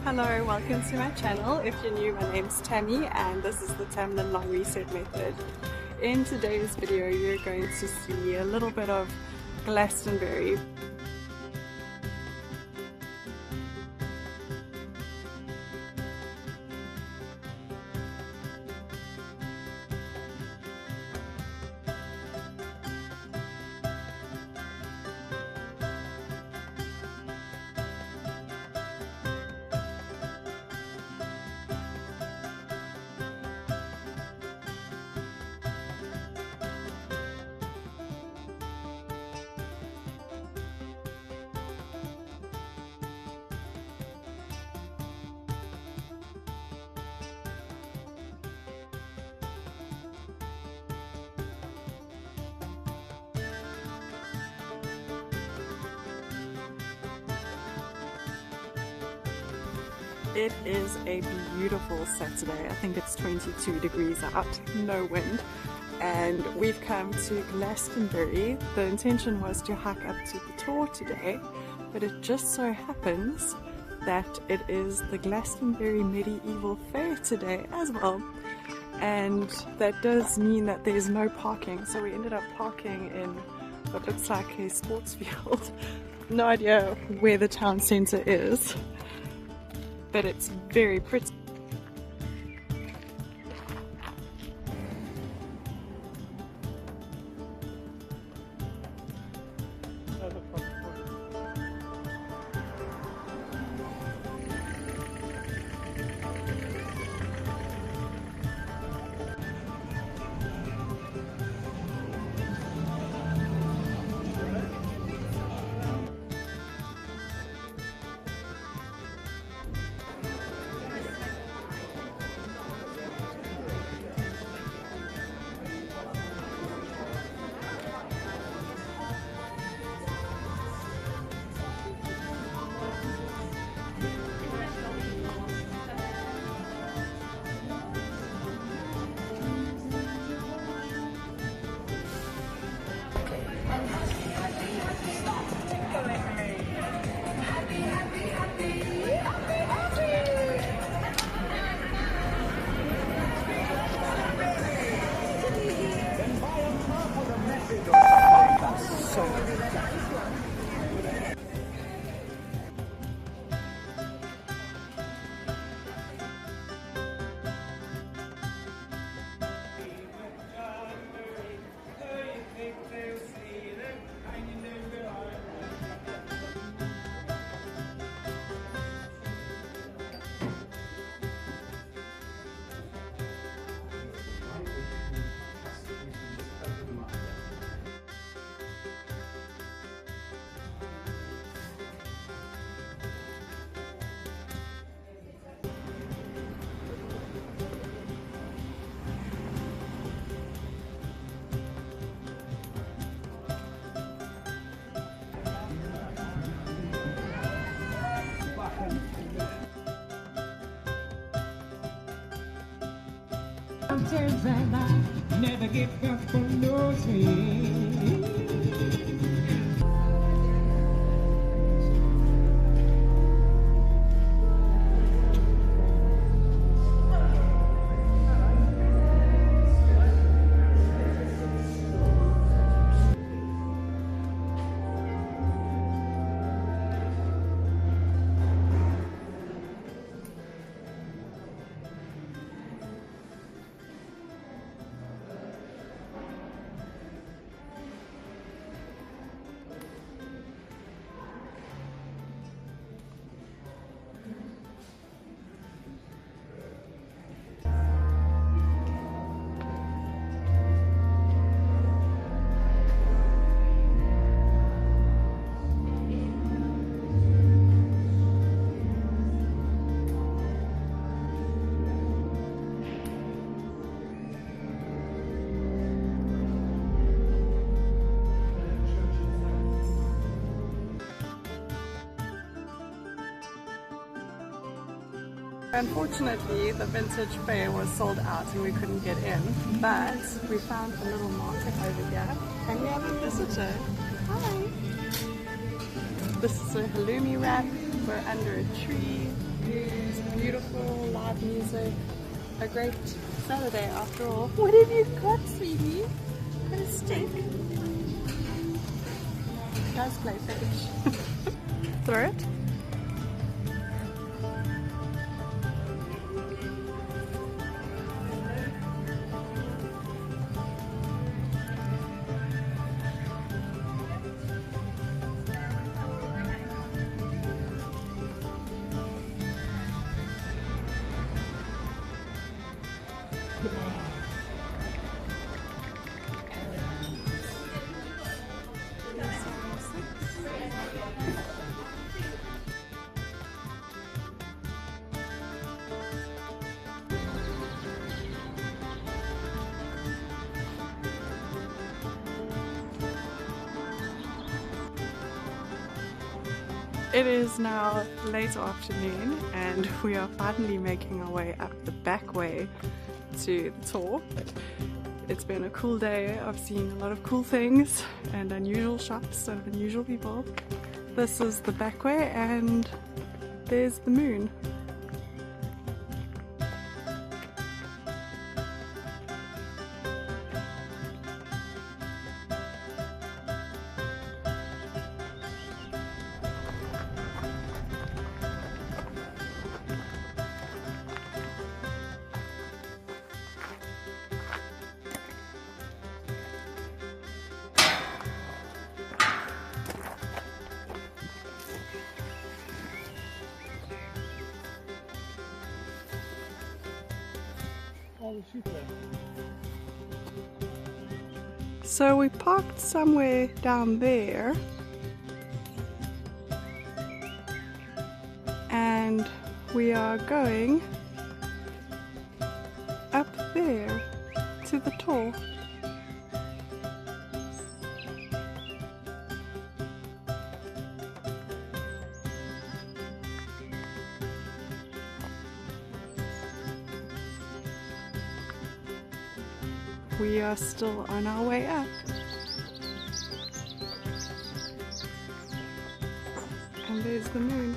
Hello, welcome to my channel. If you're new, my name's Tammy and this is the Tamlyn long reset method. In today's video you're going to see a little bit of Glastonbury. It is a beautiful Saturday. I think it's 22 degrees out, no wind, and we've come to Glastonbury. The intention was to hike up to the Tor today, but it just so happens that it is the Glastonbury Medieval Fair today as well, and that does mean that there's no parking, so we ended up parking in what looks like a sports field. No idea where the town centre is, but it's very pretty. And I never give up on those things. Unfortunately, the vintage fair was sold out and we couldn't get in, but we found a little market over here and we have a visitor. Hi! This is a halloumi wrap. We're under a tree It's beautiful, loud music. A great Saturday after all. What have you got, sweetie? Got a stick? Does play fetch. Throw it. It is now late afternoon and we are finally making our way up the back way to the Tor. It's been a cool day of seeing a lot of cool things and unusual shops and unusual people. This is the back way and there's the moon. So we parked somewhere down there and we are going up there to the Tor. We are still on our way up. And there's the moon.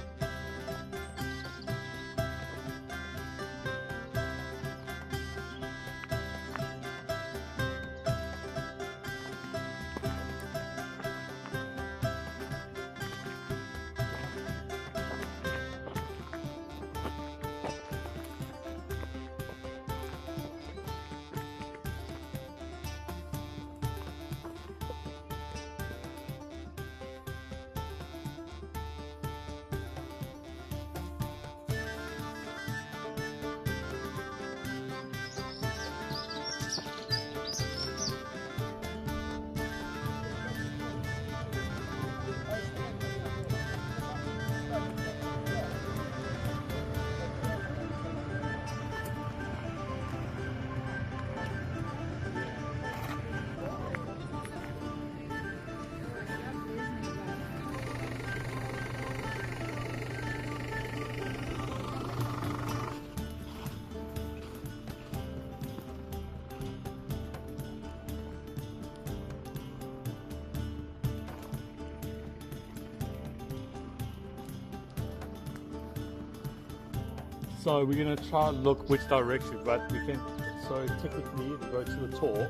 So we're going to try and look which direction, but we can, so typically we go to the Tor,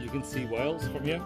you can see Wales from here.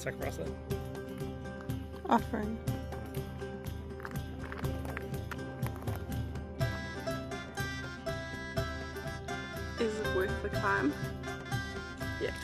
Sakurasa. Offering. Is it worth the climb? Yes.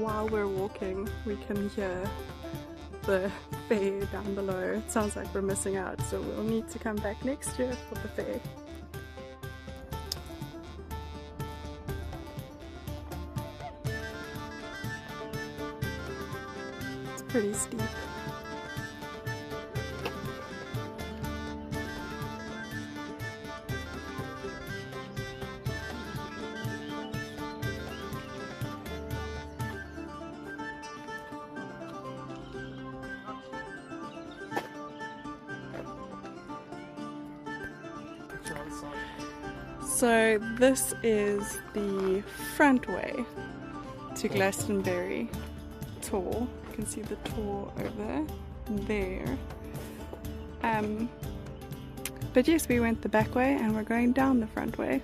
while we're walking we can hear the fair down below. It sounds like we're missing out, so we'll need to come back next year for the fair. It's pretty steep. So this is the front way to Glastonbury Tor. You can see the Tor over there. But yes, we went the back way and we're going down the front way.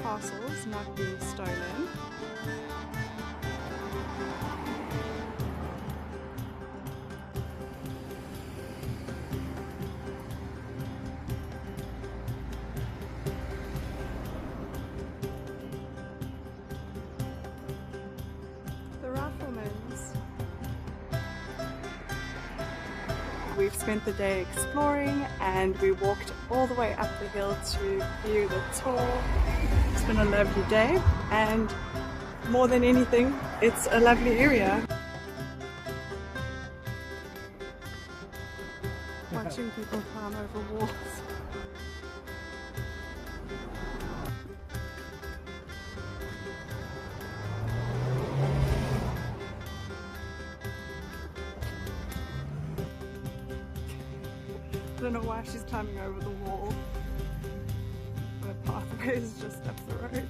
Parcels not being stolen. The riflemen's. We've spent the day exploring and we walked all the way up the hill to view the Tor. It's been a lovely day and more than anything, it's a lovely area. Watching people climb over walls. I don't know why she's climbing over the wall. The pathway is just up the road.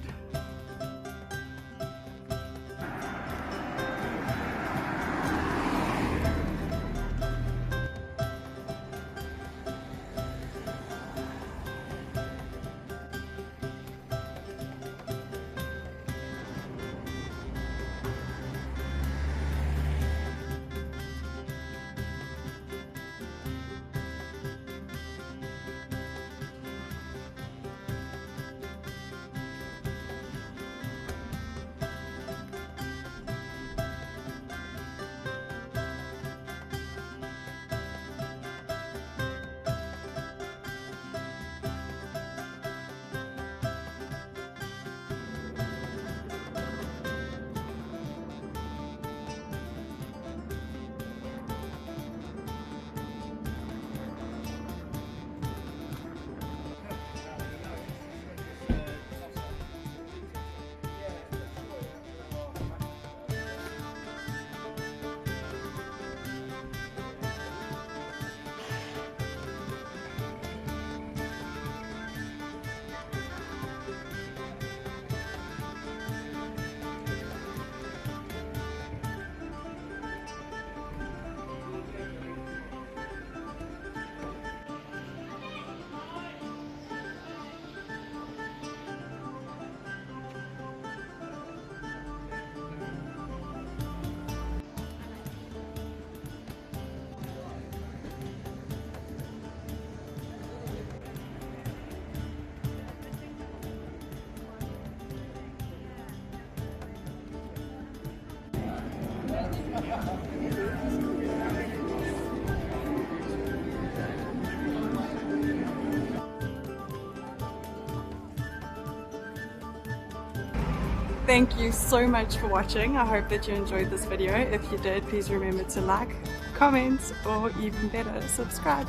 Thank you so much for watching. I hope that you enjoyed this video. If you did, please remember to like, comment, or even better, subscribe.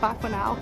Bye for now.